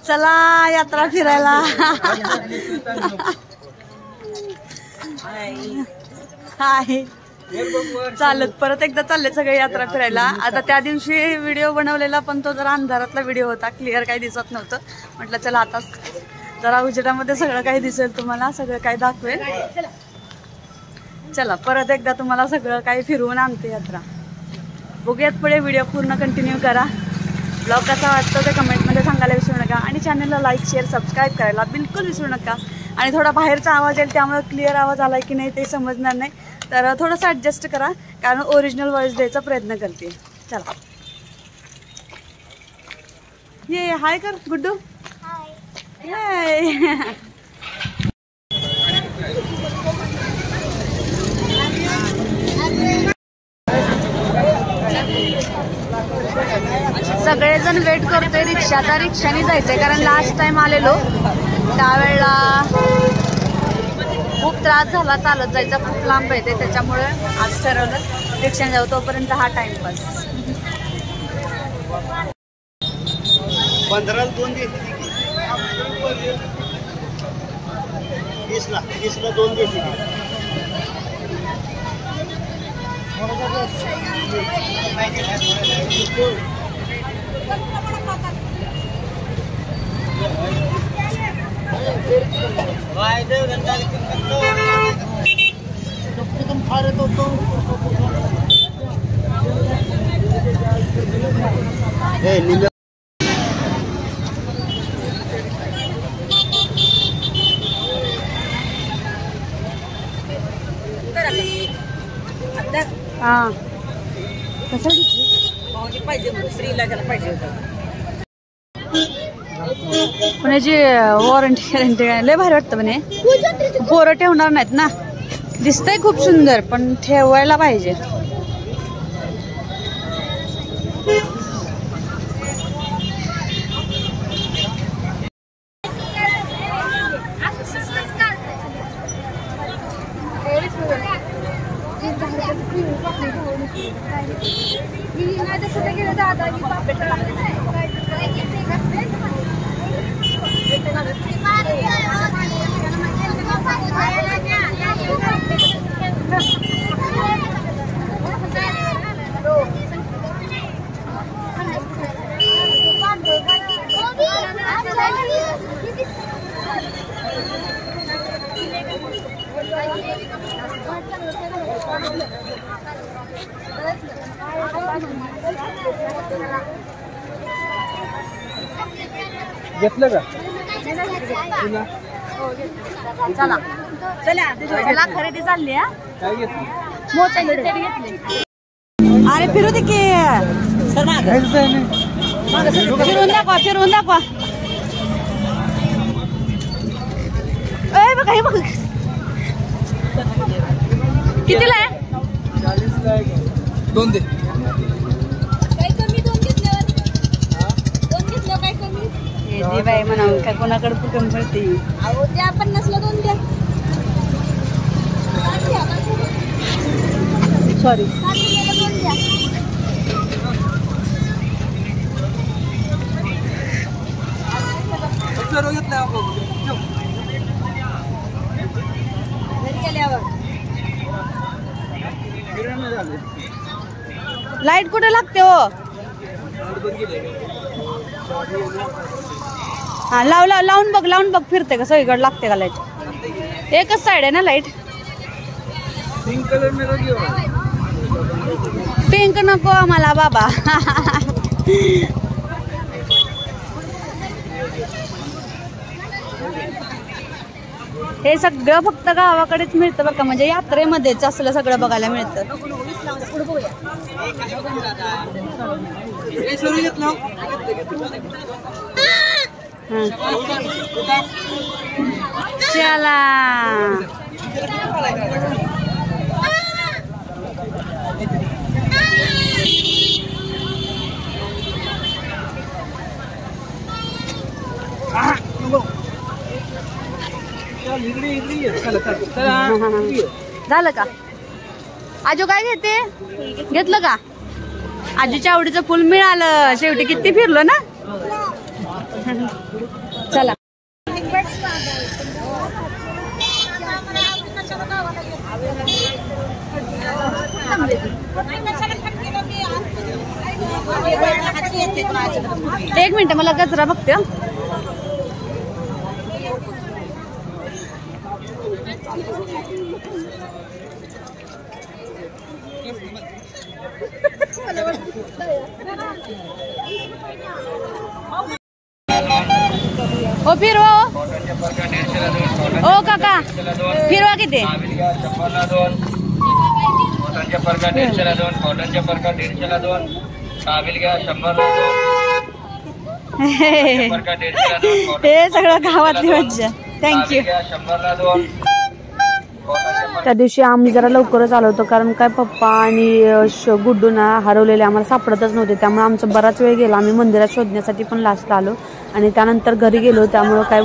चला यात्रा फिरायला. हाय चालत परत एकदा चालले सगळे यात्रा फिरायला. आता त्या दिवशी व्हिडिओ बनवलेला पण तो जरा अंधारातला व्हिडिओ होता, क्लिअर काही दिसत नव्हतं. म्हटलं चला आता जरा उजेडामध्ये सगळं काही दिसेल तुम्हाला, सगळं काही दाखवेल. चला परत एकदा तुम्हाला सगळं काही फिरवून आणते यात्रा. बघूयात पुढे, व्हिडिओ पूर्ण कंटिन्यू करा. ब्लॉग कसा वाटतो ते कमेंटमध्ये सांगायला विसरू नका आणि चॅनलला लाईक शेअर सबस्क्राईब करायला बिलकुल विसरू नका. आणि थोडा बाहेरचा आवाज येईल त्यामुळे क्लिअर आवाज आला की नाही ते समजणार नाही, तर थोडंसं ॲडजस्ट करा कारण ओरिजिनल व्हॉइस द्यायचा प्रयत्न करते. चला ये हाय कर गुड्डू. हाय सगळेजण वेट करतोय रिक्षाचा. रिक्षाने जायचंय कारण लास्ट टाइम आलेलो त्यावेळेला खूप त्रास झाला, चालत जायचा खूप लांब आहे ते, त्याच्यामुळे आज ठरवलं रिक्षाने जाऊ. तोपर्यंत हा टाइमपास. 15 2 देते, 20ला 2 देते. हा कसं पाहिजे स्त्रीला पाहिजे होतं. पण याची वॉरंटी गॅरंटी लय भारी वाटतं म्हणे. पोरं ठेवणार नाहीत ना. दिसतंय खूप सुंदर पण ठेवायला पाहिजे. घेतलं का? चला चला चला खरेदी चालली. काय घेतलं? अरे फिरू दे की. फिरून दाखवा फिरून दाखवा. बघा हे बघ कितीला आहे? 40ला आहे. 2 दे. काय कमी 2 घेतल्यावर 2 घेतल्यावर काय कमी? हे दे बाई म्हणावं काय कोणाकडे कुठून पडते. अहो त्या 50ला 2 द्या. सॉरी लाईट कुठे लागते हो? हा लाव लाव लावून बघ फिरते का सगळीकडे लागते का लाईट? एकच साइड आहे ना लाईट. पिंक कलर में लगी हो. पिंक नको आम्हाला बाबा. हे सगळं फक्त गावाकडेच मिळतं बघा, म्हणजे यात्रेमध्येच असलं सगळं बघायला मिळतं. चला झालं का? आजू काय घेते? घेतलं का? आजूच्या आवडीचं फुल मिळालं शेवटी. किती फिरलो ना. चला एक मिनिट मला गजरा बघते. ओ फिरवा ओ काका फिरवा किती कॉटनच्या परका 150ला 2, कॉटनच्या परका 150ला 2, काबिल घ्या 100ला 2, परका 150ला 2, हे सगळं गावातली मज्जा. थँक्यू. 100ला 2. त्या दिवशी आम्ही जरा लवकरच आलो होतो कारण काय पप्पा आणि गुड्डूना हरवलेले आम्हाला सापडतच नव्हते, त्यामुळे आमचा बराच वेळ गेला. आम्ही मंदिरात शोधण्यासाठी पण लास्ट आलो आणि त्यानंतर घरी गेलो, त्यामुळे काय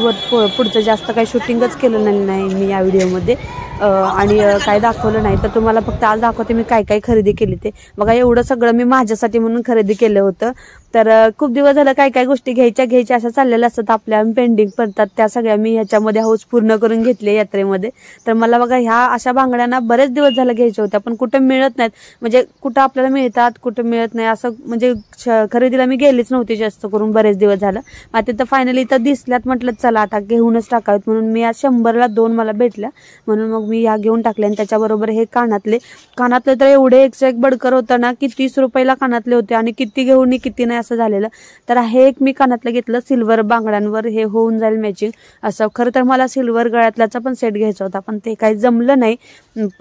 पुढचं जास्त काही शूटिंगच केलं नाही मी या व्हिडिओमध्ये आणि काय दाखवलं नाही. तर तुम्हाला फक्त आज दाखवते मी काय काय खरेदी केली ते बघा. एवढं सगळं मी माझ्यासाठी म्हणून खरेदी केलं होतं. तर खूप दिवस झालं काय काय गोष्टी घ्यायच्या अशा चाललेल्या असतात आपल्या, पेंडिंग पडतात, त्या सगळ्या मी ह्याच्यामध्ये हाऊस पूर्ण करून घेतली यात्रेमध्ये. तर मला बघा ह्या अशा बांगड्यांना बरेच दिवस झालं घ्यायच्या होत्या पण कुठं मिळत नाहीत, म्हणजे कुठं आपल्याला मिळतात कुठं मिळत नाही असं, म्हणजे खरेदीला मी गेलीच नव्हती जास्त करून बरेच दिवस झालं. आता तर फायनली तर दिसल्यात, म्हटलं चला आता घेऊनच टाकावेत म्हणून मी आज 100ला 2 मला भेटल्या म्हणून मग मी ह्या घेऊन टाकल्या. आणि त्याच्याबरोबर हे कानातले तर एवढे एक बडकर होतं ना की 30 रुपयाला कानातले होते आणि किती घेऊन किती नाही असं झालेलं. तर हे एक मी कानातलं घेतलं सिल्वर बांगड्यांवर, हे होऊन जाईल मॅचिंग असं. खरं तर मला सिल्वर गळ्यातल्याचा पण सेट घ्यायचा होता पण ते काही जमलं नाही.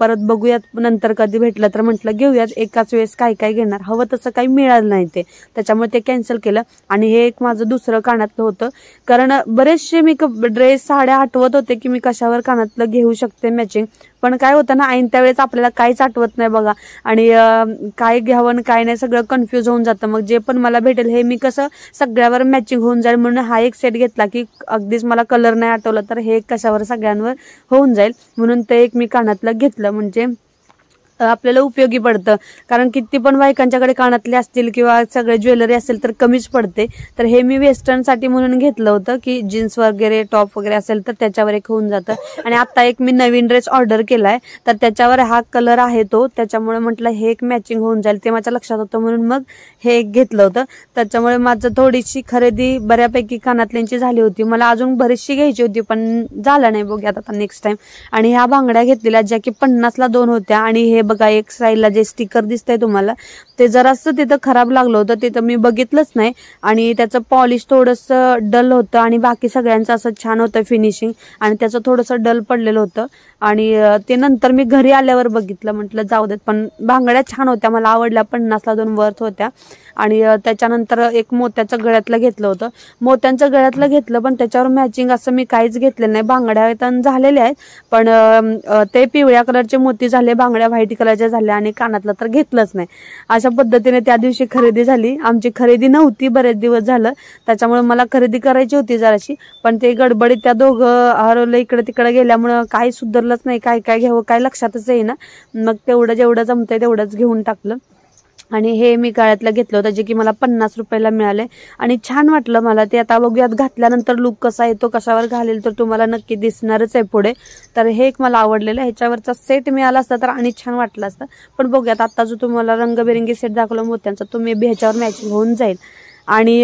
परत बघूयात नंतर कधी भेटलं तर म्हटलं घेऊयात, एकाच वेळेस काय काय घेणार, हवं तसं काही मिळालं नाही ते, त्याच्यामुळे ते कॅन्सल केलं. आणि हे एक माझं दुसरं कानातलं होतं कारण बरेचसे मी ड्रेस साड्या आठवत होते की मी कशावर कानातलं घेऊ शकते मॅचिंग, पण काय होतं ना ऐन त्यावेळेस आपल्याला काहीच आठवत नाही बघा आणि काय घ्यावं काय नाही सगळं कन्फ्युज होऊन जातं. मग जे पण मला भेटेल हे मी कसं सगळ्यावर मॅचिंग होऊन जाईल म्हणून हा एक सेट घेतला की अगदीच मला कलर नाही आठवला तर हे कशावर सगळ्यांवर होऊन जाईल म्हणून ते एक मी कानातलं घेतलं. म्हणजे आपल्याला उपयोगी पडतं कारण किती पण बायकांच्याकडे कानातले असतील किंवा सगळे ज्वेलरी असेल तर कमीच पडते. तर हे मी वेस्टर्नसाठी म्हणून घेतलं होतं की जीन्स वगैरे टॉप वगैरे असेल तर त्याच्यावर एक होऊन जातं. आणि आता एक मी नवीन ड्रेस ऑर्डर केलाय तर त्याच्यावर हा कलर आहे तो, त्याच्यामुळे म्हटलं हे एक मॅचिंग होऊन जाईल, ते माझ्या लक्षात होतं म्हणून मग हे एक घेतलं होतं. त्याच्यामुळे माझं थोडीशी खरेदी बऱ्यापैकी कानातल्यांची झाली होती. मला अजून बरीचशी घ्यायची होती पण झालं नाही, बघूयात आता नेक्स्ट टाइम. आणि ह्या बांगड्या घेतलेल्या ज्या की 50ला 2 होत्या आणि हे बघा एक साईडला जे स्टिकर दिसतंय तुम्हाला ते जरासं तिथं खराब लागलं होतं, तिथं मी बघितलंच नाही आणि त्याचं पॉलिश थोडंसं डल होतं आणि बाकी सगळ्यांचं असं छान होतं फिनिशिंग आणि त्याचं थोडंसं डल पडलेलं होतं. आणि ते नंतर मी घरी आल्यावर बघितलं, म्हटलं जाऊ देत, पण बांगड्या छान होत्या, मला आवडल्या, 50ला 2 वर्थ होत्या. आणि त्याच्यानंतर एक मोत्याचं गळ्यातलं घेतलं होतं, मोत्यांचं गळ्यातलं घेतलं पण त्याच्यावर मॅचिंग असं मी काहीच घेतलं नाही. बांगड्या तर झालेल्या आहेत पण ते पिवळ्या कलरचे मोती झाले, बांगड्या व्हाईट कलरच्या झाल्या आणि कानातलं तर घेतलंच नाही. अशा पद्धतीने त्या दिवशी खरेदी झाली. आमची खरेदी नव्हती बरेच दिवस झालं, त्याच्यामुळे मला खरेदी करायची होती जराशी, पण ते गडबडीत त्या दोघं हरवलं इकडे तिकडे गेल्यामुळं काही सुधारलंच नाही, काय काय घ्यावं काय लक्षातच येईना. मग तेवढं जेवढं जमतंय तेवढंच घेऊन टाकलं. आणि हे मी गळ्यातलं घेतलं होतं जे की मला 50 रुपयाला मिळाले आणि छान वाटलं मला ते. आता बघूयात घातल्यानंतर लुक कसा येतो, कशावर घालेल तर तुम्हाला नक्की दिसणारच आहे पुढे. तर हे एक मला आवडलेलं, ह्याच्यावरचा सेट मिळाला असता तर आणि छान वाटलं असतं. पण बघूयात आता जो तुम्हाला रंगबेरंगी सेट दाखवला मोत्यांचा तो मे बी ह्याच्यावर मॅचिंग होऊन जाईल. आणि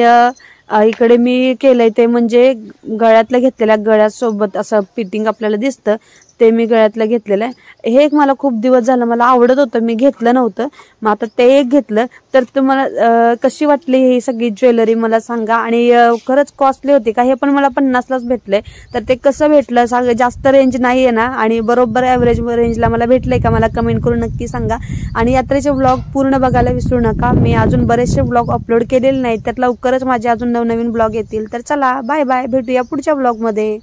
इकडे मी केलंय ते म्हणजे गळ्यातलं घेतलेल्या गळ्यासोबत असं फिटिंग आपल्याला दिसतं ते मी गळ्यातलं घेतलेलं आहे. हे एक मला खूप दिवस झालं मला आवडत होतं, मी घेतलं नव्हतं, मग आता ते एक घेतलं. तर तुम्हाला कशी वाटली ही सगळी ज्वेलरी मला सांगा. आणि खरंच कॉस्टली होती का, हे पण मला 50लाच भेटलंय. तर ते कसं भेटलं सांगा, जास्त रेंज नाही आहे ना आणि बरोबर ॲव्हरेज रेंजला मला भेटलंय का, मला कमेंट करून नक्की सांगा. आणि यात्रेचे ब्लॉग पूर्ण बघायला विसरू नका, मी अजून बरेचसे ब्लॉग अपलोड केलेले नाहीत, त्यात लवकरच माझे अजून नवनवीन ब्लॉग येतील. तर चला बाय बाय, भेटूया पुढच्या ब्लॉगमध्ये.